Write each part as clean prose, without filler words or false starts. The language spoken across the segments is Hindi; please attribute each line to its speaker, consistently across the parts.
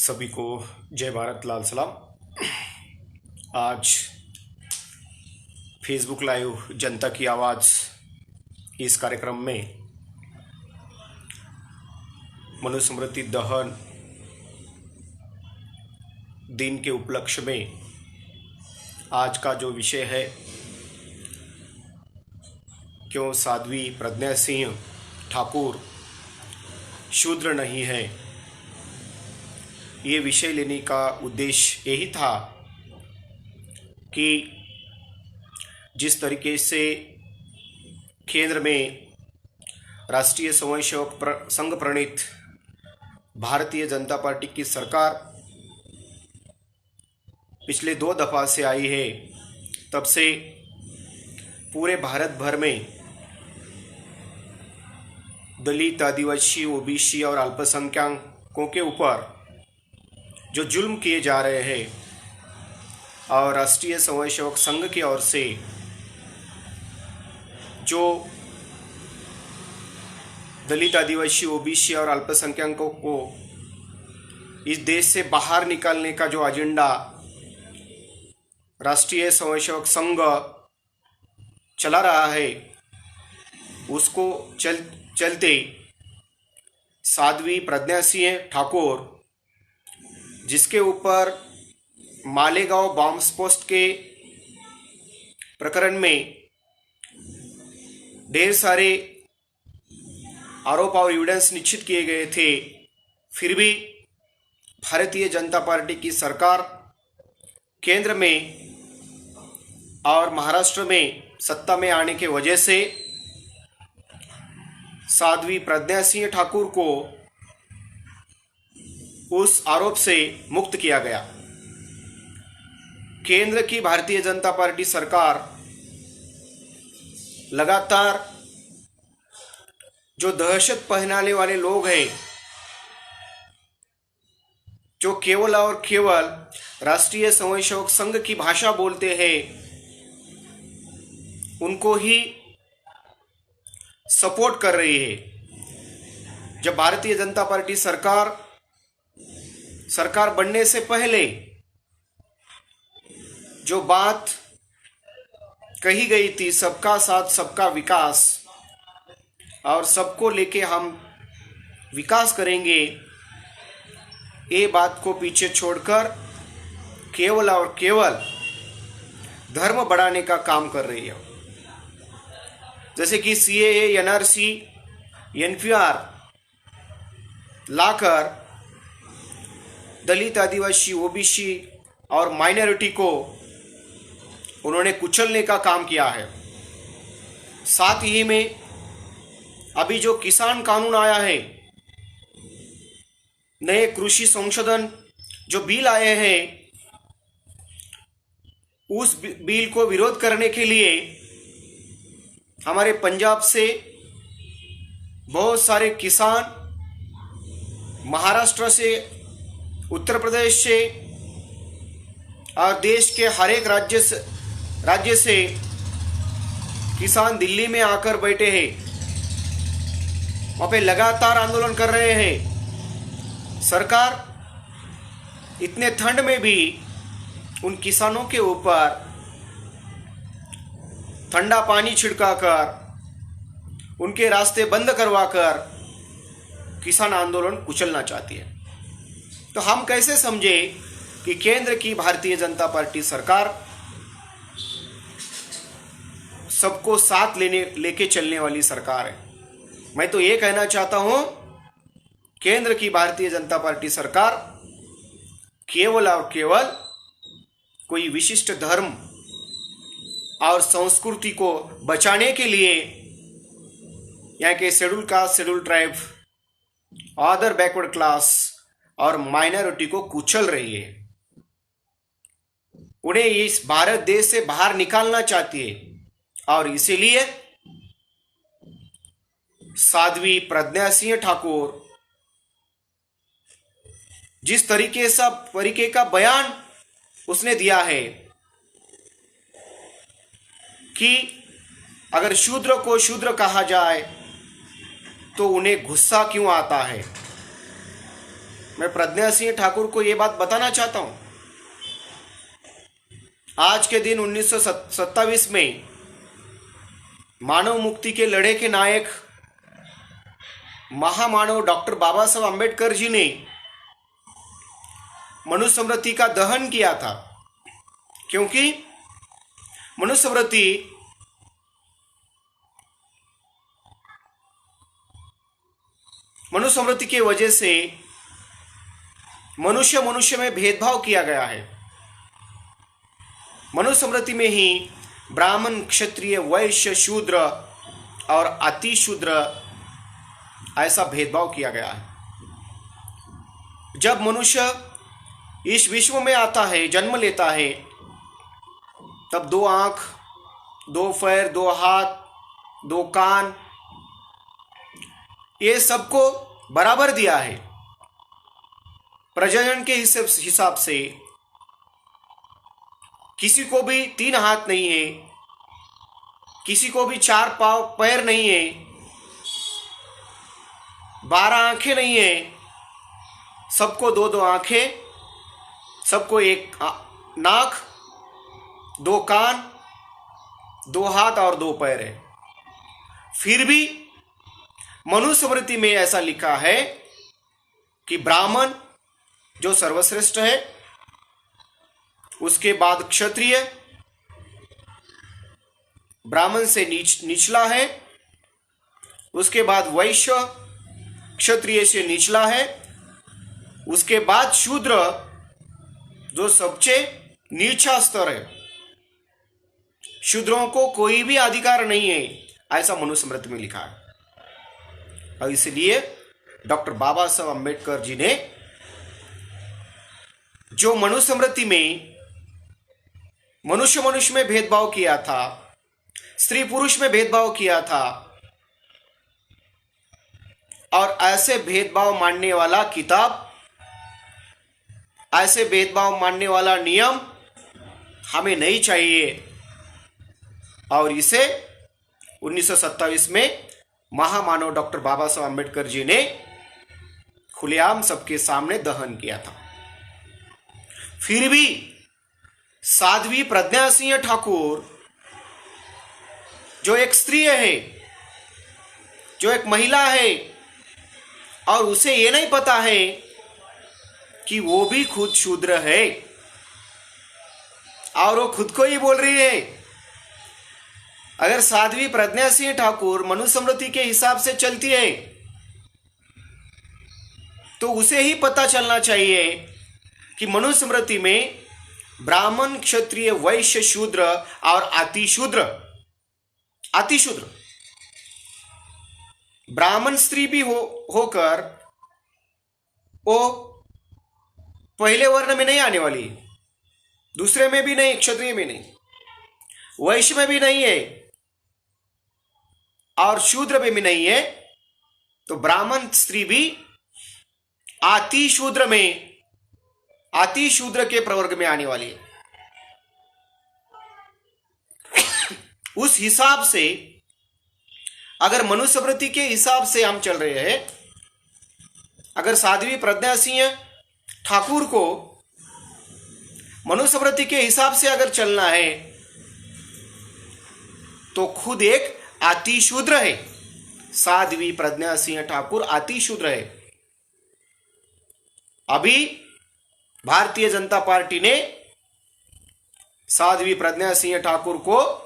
Speaker 1: सभी को जय भारत, लाल सलाम। आज फेसबुक लाइव जनता की आवाज़ इस कार्यक्रम में मनुस्मृति दहन दिन के उपलक्ष्य में आज का जो विषय है, क्यों साध्वी प्रज्ञा सिंह ठाकुर शूद्र नहीं है, ये विषय लेने का उद्देश्य यही था कि जिस तरीके से केंद्र में राष्ट्रीय स्वयंसेवक संघ प्रणीत भारतीय जनता पार्टी की सरकार पिछले 2 दफ़ा से आई है, तब से पूरे भारत भर में दलित, आदिवासी, ओबीसी और अल्पसंख्यकों के ऊपर जो जुल्म किए जा रहे हैं और राष्ट्रीय स्वयंसेवक संघ की ओर से जो दलित, आदिवासी, ओबीसी और अल्पसंख्यकों को इस देश से बाहर निकालने का जो एजेंडा राष्ट्रीय स्वयंसेवक संघ चला रहा है, उसको चलते साध्वी प्रज्ञा सिंह ठाकुर, जिसके ऊपर मालेगांव बॉम्ब स्फोट के प्रकरण में ढेर सारे आरोप और एविडेंस निश्चित किए गए थे, फिर भी भारतीय जनता पार्टी की सरकार केंद्र में और महाराष्ट्र में सत्ता में आने के वजह से साध्वी प्रज्ञा सिंह ठाकुर को उस आरोप से मुक्त किया गया। केंद्र की भारतीय जनता पार्टी सरकार लगातार जो दहशत फैलाने वाले लोग हैं, जो केवल और केवल राष्ट्रीय स्वयंसेवक संघ की भाषा बोलते हैं, उनको ही सपोर्ट कर रही है। जब भारतीय जनता पार्टी सरकार बनने से पहले जो बात कही गई थी, सबका साथ सबका विकास और सबको लेके हम विकास करेंगे, ये बात को पीछे छोड़कर केवल और केवल धर्म बढ़ाने का काम कर रही है। जैसे कि सीएए, एनआरसी, एनपीआर लाकर दलित, आदिवासी, ओबीसी और माइनॉरिटी को उन्होंने कुचलने का काम किया है। साथ ही में अभी जो किसान कानून आया है, नए कृषि संशोधन जो बिल आए हैं, उस बिल को विरोध करने के लिए हमारे पंजाब से बहुत सारे किसान, महाराष्ट्र से, उत्तर प्रदेश से और देश के हर एक राज्य से किसान दिल्ली में आकर बैठे हैं, वहाँ पे लगातार आंदोलन कर रहे हैं। सरकार इतने ठंड में भी उन किसानों के ऊपर ठंडा पानी छिड़काकर उनके रास्ते बंद करवाकर किसान आंदोलन कुचलना चाहती है। तो हम कैसे समझे कि केंद्र की भारतीय जनता पार्टी सरकार सबको साथ लेके चलने वाली सरकार है। मैं तो ये कहना चाहता हूं, केंद्र की भारतीय जनता पार्टी सरकार केवल और केवल कोई विशिष्ट धर्म और संस्कृति को बचाने के लिए यहाँ के schedule caste, schedule tribe, other backward class और माइनॉरिटी को कुचल रही है। उन्हें इस भारत देश से बाहर निकालना चाहती है और इसीलिए साध्वी प्रज्ञा सिंह ठाकुर जिस तरीके का बयान उसने दिया है कि अगर शूद्र को शूद्र कहा जाए तो उन्हें गुस्सा क्यों आता है, मैं प्रज्ञा सिंह ठाकुर को ये बात बताना चाहता हूं, आज के दिन 1927 में मानव मुक्ति के लड़े के नायक महामानव डॉक्टर बाबा साहब अम्बेडकर जी ने मनुस्मृति का दहन किया था, क्योंकि मनुस्मृति के वजह से मनुष्य में भेदभाव किया गया है। मनुस्मृति में ही ब्राह्मण, क्षत्रिय, वैश्य, शूद्र और अति शूद्र ऐसा भेदभाव किया गया है। जब मनुष्य इस विश्व में आता है, जन्म लेता है, तब 2 आंख, 2 पैर, 2 हाथ, 2 कान, ये सबको बराबर दिया है। प्रजनन के हिसाब से किसी को भी 3 हाथ नहीं है, किसी को भी 4 पैर नहीं है, 12 आंखें नहीं है, सबको 2-2 आंखें, सबको 1 नाक, 2 कान, 2 हाथ और 2 पैर है। फिर भी मनुस्मृति में ऐसा लिखा है कि ब्राह्मण जो सर्वश्रेष्ठ है, उसके बाद क्षत्रिय ब्राह्मण से निचला है, उसके बाद वैश्य क्षत्रिय से निचला है, उसके बाद शूद्र जो सबसे नीचा स्तर है, शूद्रों को कोई भी अधिकार नहीं है, ऐसा मनुस्मृति में लिखा है। और इसलिए डॉक्टर बाबा साहब अम्बेडकर जी ने जो मनुस्मृति में मनुष्य में भेदभाव किया था, स्त्री पुरुष में भेदभाव किया था, और ऐसे भेदभाव मानने वाला किताब, ऐसे भेदभाव मानने वाला नियम हमें नहीं चाहिए। और इसे 1927 में महामानव डॉक्टर बाबा साहब अम्बेडकर जी ने खुलेआम सबके सामने दहन किया था। फिर भी साध्वी प्रज्ञा सिंह ठाकुर जो एक स्त्री है, जो एक महिला है, और उसे ये नहीं पता है कि वो भी खुद शूद्र है, और वो खुद को ही बोल रही है। अगर साध्वी प्रज्ञा सिंह ठाकुर मनुस्मृति के हिसाब से चलती है तो उसे ही पता चलना चाहिए कि मनुस्मृति में ब्राह्मण, क्षत्रिय, वैश्य, शूद्र और अतिशूद्र ब्राह्मण स्त्री भी होकर वो पहले वर्ण में नहीं आने वाली, दूसरे में भी नहीं, क्षत्रिय में नहीं, वैश्य में भी नहीं है और शूद्र में भी नहीं है। तो ब्राह्मण स्त्री भी अतिशूद्र के प्रवर्ग में आने वाली है। उस हिसाब से अगर मनुस्मृति के हिसाब से हम चल रहे हैं, अगर साध्वी प्रज्ञा सिंह ठाकुर को मनुस्मृति के हिसाब से अगर चलना है तो खुद एक अतिशूद्र है। साध्वी प्रज्ञा सिंह ठाकुर अतिशूद्र है। अभी भारतीय जनता पार्टी ने साध्वी प्रज्ञा सिंह ठाकुर को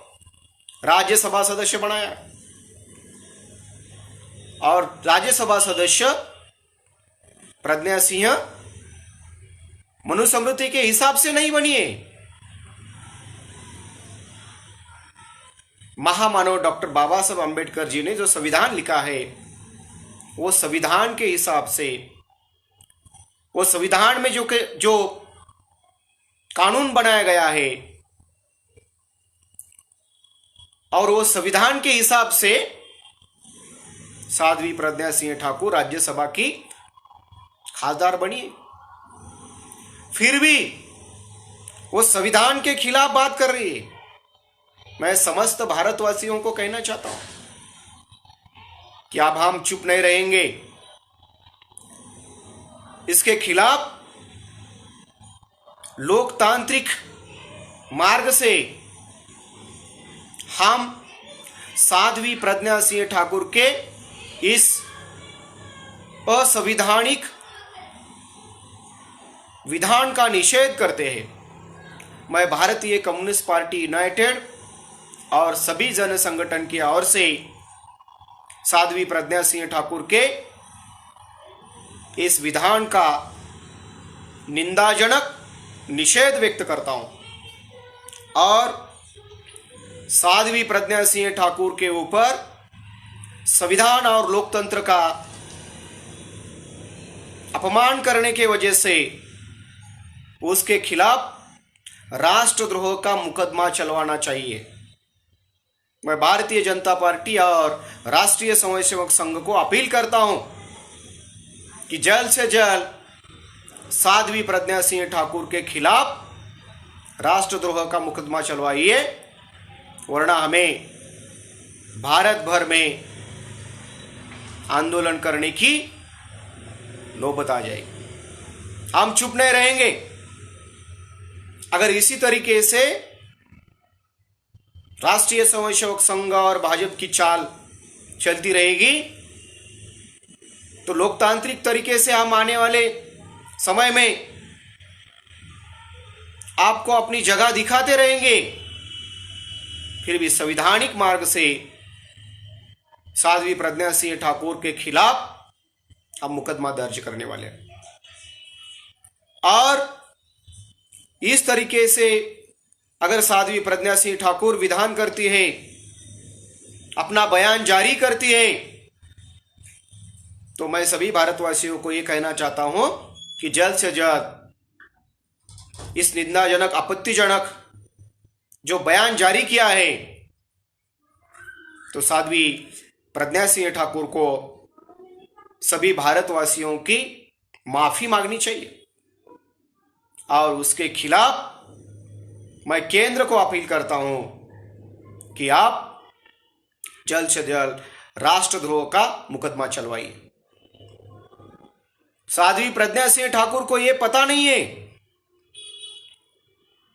Speaker 1: राज्यसभा सदस्य बनाया, और राज्यसभा सदस्य प्रज्ञा सिंह मनुस्मृति के हिसाब से नहीं बनी है। महामानव डॉक्टर बाबा साहब अम्बेडकर जी ने जो संविधान लिखा है, वो संविधान के हिसाब से, वो संविधान में जो कानून बनाया गया है, और वो संविधान के हिसाब से साध्वी प्रज्ञा सिंह ठाकुर राज्यसभा की खासदार बनी। फिर भी वो संविधान के खिलाफ बात कर रही है। मैं समस्त भारतवासियों को कहना चाहता हूं कि अब हम चुप नहीं रहेंगे। इसके खिलाफ लोकतांत्रिक मार्ग से हम साध्वी प्रज्ञा सिंह ठाकुर के इस असंवैधानिक विधान का निषेध करते हैं। मैं भारतीय कम्युनिस्ट पार्टी यूनाइटेड और सभी जन संगठन की ओर से साध्वी प्रज्ञा सिंह ठाकुर के इस विधान का निंदाजनक निषेध व्यक्त करता हूं और साध्वी प्रज्ञा सिंह ठाकुर के ऊपर संविधान और लोकतंत्र का अपमान करने के वजह से उसके खिलाफ राष्ट्रद्रोह का मुकदमा चलवाना चाहिए। मैं भारतीय जनता पार्टी और राष्ट्रीय स्वयंसेवक संघ को अपील करता हूं कि जल्द से जल्द साध्वी प्रज्ञा सिंह ठाकुर के खिलाफ राष्ट्रद्रोह का मुकदमा चलवाइए, वरना हमें भारत भर में आंदोलन करने की नौबत आ जाएगी। हम चुप नहीं रहेंगे। अगर इसी तरीके से राष्ट्रीय स्वयंसेवक संघ और भाजपा की चाल चलती रहेगी तो लोकतांत्रिक तरीके से हम आने वाले समय में आपको अपनी जगह दिखाते रहेंगे, फिर भी संवैधानिक मार्ग से साध्वी प्रज्ञा सिंह ठाकुर के खिलाफ हम मुकदमा दर्ज करने वाले हैं। और इस तरीके से अगर साध्वी प्रज्ञा सिंह ठाकुर विधान करती है, अपना बयान जारी करती है, तो मैं सभी भारतवासियों को यह कहना चाहता हूं कि जल्द से जल्द इस निंदाजनक आपत्तिजनक जो बयान जारी किया है, तो साध्वी प्रज्ञा सिंह ठाकुर को सभी भारतवासियों की माफी मांगनी चाहिए और उसके खिलाफ मैं केंद्र को अपील करता हूं कि आप जल्द से जल्द राष्ट्रद्रोह का मुकदमा चलवाइए। साध्वी प्रज्ञा सिंह ठाकुर को यह पता नहीं है,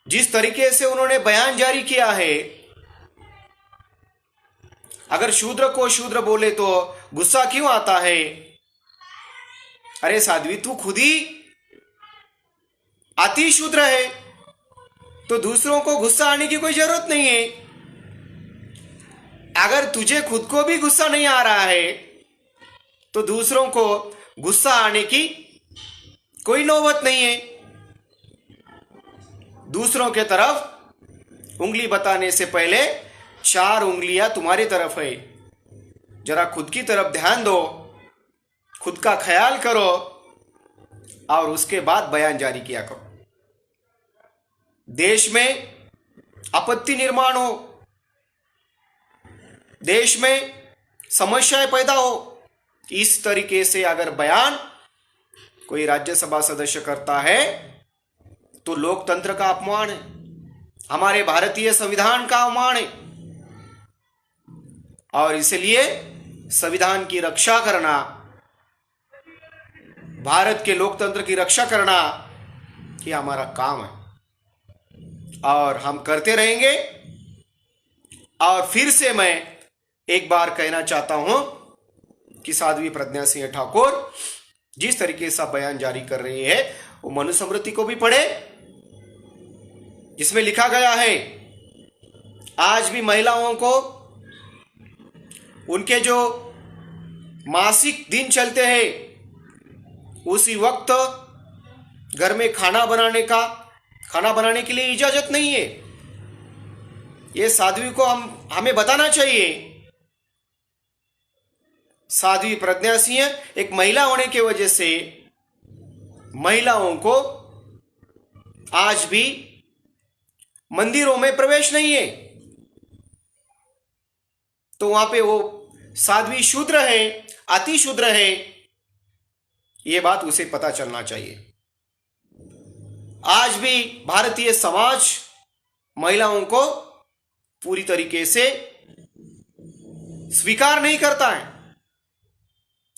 Speaker 1: जिस तरीके से उन्होंने बयान जारी किया है, अगर शूद्र को शूद्र बोले तो गुस्सा क्यों आता है? अरे साध्वी, तू खुद ही अति शूद्र है, तो दूसरों को गुस्सा आने की कोई जरूरत नहीं है। अगर तुझे खुद को भी गुस्सा नहीं आ रहा है तो दूसरों को गुस्सा आने की कोई नौबत नहीं है। दूसरों के तरफ उंगली बताने से पहले 4 उंगलियां तुम्हारी तरफ है। जरा खुद की तरफ ध्यान दो, खुद का ख्याल करो और उसके बाद बयान जारी किया करो। देश में आपत्ति निर्माण हो, देश में समस्याएं पैदा हो, इस तरीके से अगर बयान कोई राज्यसभा सदस्य करता है तो लोकतंत्र का अपमान है, हमारे भारतीय संविधान का अपमान है। और इसलिए संविधान की रक्षा करना, भारत के लोकतंत्र की रक्षा करना, ये हमारा काम है और हम करते रहेंगे। और फिर से मैं एक बार कहना चाहता हूं कि साध्वी प्रज्ञा सिंह ठाकुर जिस तरीके से बयान जारी कर रही है वो मनुस्मृति को भी पढ़े, जिसमें लिखा गया है आज भी महिलाओं को उनके जो मासिक दिन चलते हैं उसी वक्त घर में खाना बनाने के लिए इजाजत नहीं है। ये साध्वी को हमें बताना चाहिए। साध्वी प्रज्ञा सिंह एक महिला होने की वजह से महिलाओं को आज भी मंदिरों में प्रवेश नहीं है, तो वहां पे वो साध्वी शूद्र है, अति शूद्र है, ये बात उसे पता चलना चाहिए। आज भी भारतीय समाज महिलाओं को पूरी तरीके से स्वीकार नहीं करता है।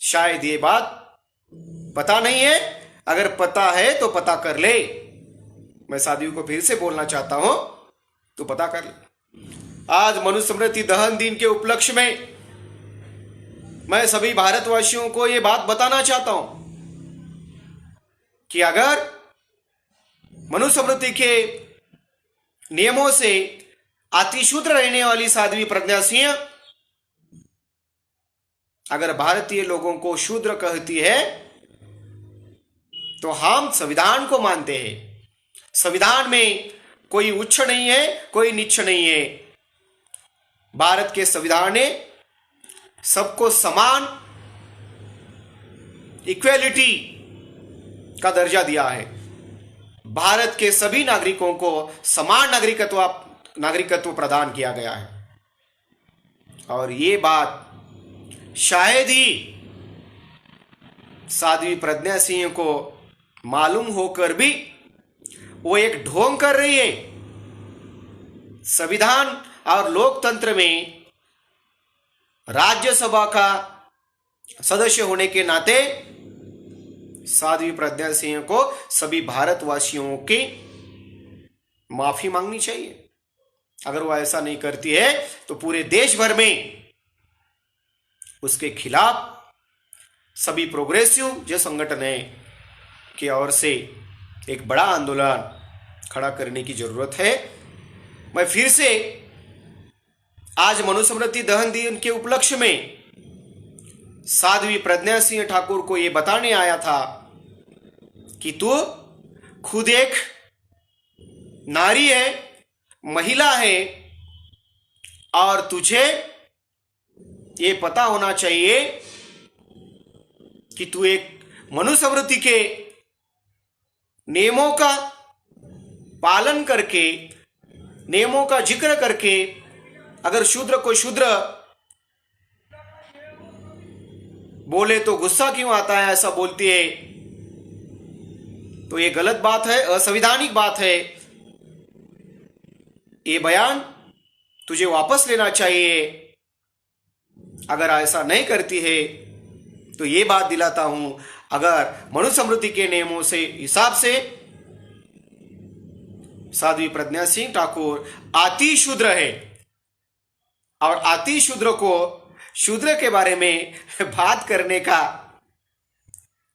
Speaker 1: शायद ये बात पता नहीं है, अगर पता है तो पता कर ले। मैं साथियों को फिर से बोलना चाहता हूं, तो पता कर ले। आज मनुस्मृति दहन दिन के उपलक्ष्य में मैं सभी भारतवासियों को यह बात बताना चाहता हूं कि अगर मनुस्मृति के नियमों से अतिशूद्र रहने वाली साध्वी प्रज्ञा सिंह अगर भारतीय लोगों को शूद्र कहती है, तो हम संविधान को मानते हैं। संविधान में कोई उच्च नहीं है, कोई नीच नहीं है। भारत के संविधान ने सबको समान इक्वेलिटी का दर्जा दिया है। भारत के सभी नागरिकों को समान नागरिकत्व प्रदान किया गया है। और ये बात शायद ही साध्वी प्रज्ञा सिंह को मालूम होकर भी वो एक ढोंग कर रही है। संविधान और लोकतंत्र में राज्यसभा का सदस्य होने के नाते साध्वी प्रज्ञा सिंह को सभी भारतवासियों की माफी मांगनी चाहिए। अगर वो ऐसा नहीं करती है तो पूरे देश भर में उसके खिलाफ सभी प्रोग्रेसिव जो संगठन है की ओर से एक बड़ा आंदोलन खड़ा करने की जरूरत है। मैं फिर से आज मनुस्मृति दहन दिन के उपलक्ष्य में साध्वी प्रज्ञा सिंह ठाकुर को यह बताने आया था कि तू खुद एक नारी है, महिला है, और तुझे ये पता होना चाहिए कि तू एक मनुस्मृति के नियमों का पालन करके, नियमों का जिक्र करके अगर शूद्र को शूद्र बोले तो गुस्सा क्यों आता है, ऐसा बोलती है, तो ये गलत बात है, असंवैधानिक बात है। ये बयान तुझे वापस लेना चाहिए। अगर ऐसा नहीं करती है तो ये बात दिलाता हूं, अगर मनुस्मृति के नियमों से हिसाब से साध्वी प्रज्ञा सिंह ठाकुर अति शूद्र है, और अति शूद्र को शूद्र के बारे में बात करने का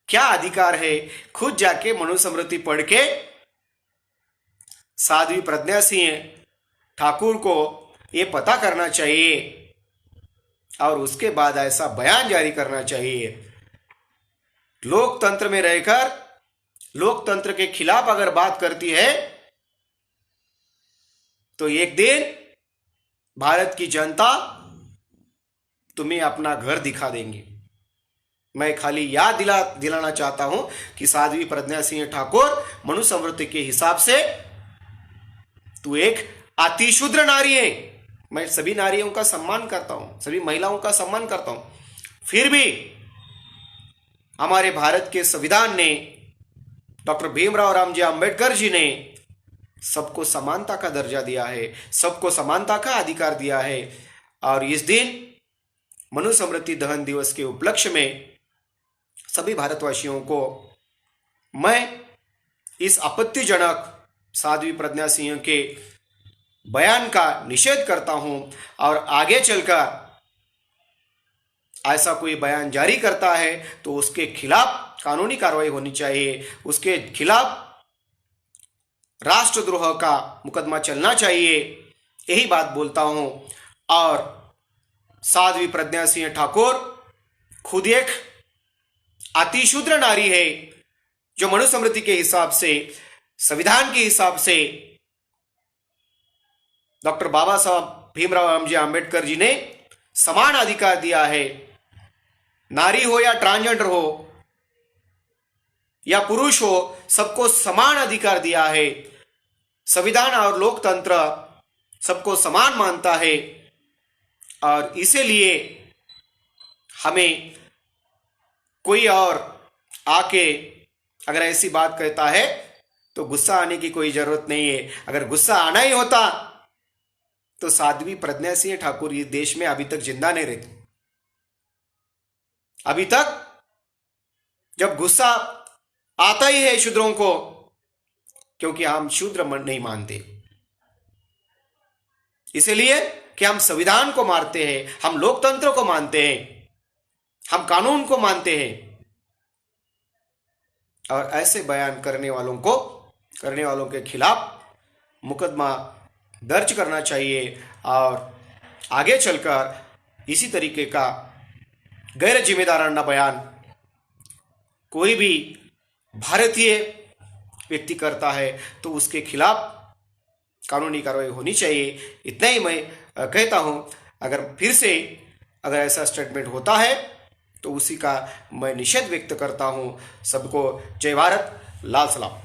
Speaker 1: क्या अधिकार है, खुद जाके मनुस्मृति पढ़ के साध्वी प्रज्ञा सिंह ठाकुर को ये पता करना चाहिए और उसके बाद ऐसा बयान जारी करना चाहिए। लोकतंत्र में रहकर लोकतंत्र के खिलाफ अगर बात करती है तो एक दिन भारत की जनता तुम्हें अपना घर दिखा देंगे। मैं खाली याद दिलाना चाहता हूं कि साध्वी प्रज्ञा सिंह ठाकुर मनुस्मृति के हिसाब से तू एक अतिशूद्र नारी है। मैं सभी नारियों का सम्मान करता हूं, सभी महिलाओं का सम्मान करता हूं, फिर भी हमारे भारत के संविधान ने, डॉक्टर भीमराव रामजी अंबेडकर जी ने सबको समानता का दर्जा दिया है, सबको समानता का अधिकार दिया है। और इस दिन मनुस्मृति दहन दिवस के उपलक्ष्य में सभी भारतवासियों को मैं इस आपत्तिजनक साध्वी प्रज्ञा सिंह के बयान का निषेध करता हूं, और आगे चलकर ऐसा कोई बयान जारी करता है तो उसके खिलाफ कानूनी कार्रवाई होनी चाहिए, उसके खिलाफ राष्ट्रद्रोह का मुकदमा चलना चाहिए, यही बात बोलता हूं। और साध्वी प्रज्ञा सिंह ठाकुर खुद एक अतिशूद्र नारी है, जो मनुस्मृति के हिसाब से, संविधान के हिसाब से डॉक्टर बाबा साहब भीमराव रामजी अंबेडकर जी ने समान अधिकार दिया है। नारी हो या ट्रांसजेंडर हो या पुरुष हो, सबको समान अधिकार दिया है। संविधान और लोकतंत्र सबको समान मानता है, और इसीलिए हमें कोई और आके अगर ऐसी बात कहता है तो गुस्सा आने की कोई जरूरत नहीं है। अगर गुस्सा आना ही होता तो साध्वी प्रज्ञा सिंह ठाकुर इस देश में अभी तक जिंदा नहीं रहती। अभी तक जब गुस्सा आता ही है शूद्रों को, क्योंकि हम शूद्र नहीं मानते, इसलिए कि हम संविधान को मानते हैं, हम लोकतंत्र को मानते हैं, हम कानून को मानते हैं। और ऐसे बयान करने वालों के खिलाफ मुकदमा दर्ज करना चाहिए और आगे चलकर इसी तरीके का गैर जिम्मेदाराना बयान कोई भी भारतीय व्यक्ति करता है तो उसके खिलाफ कानूनी कार्रवाई होनी चाहिए। इतना ही मैं कहता हूं। अगर फिर से अगर ऐसा स्टेटमेंट होता है तो उसी का मैं निषेध व्यक्त करता हूं। सबको जय भारत, लाल सलाम।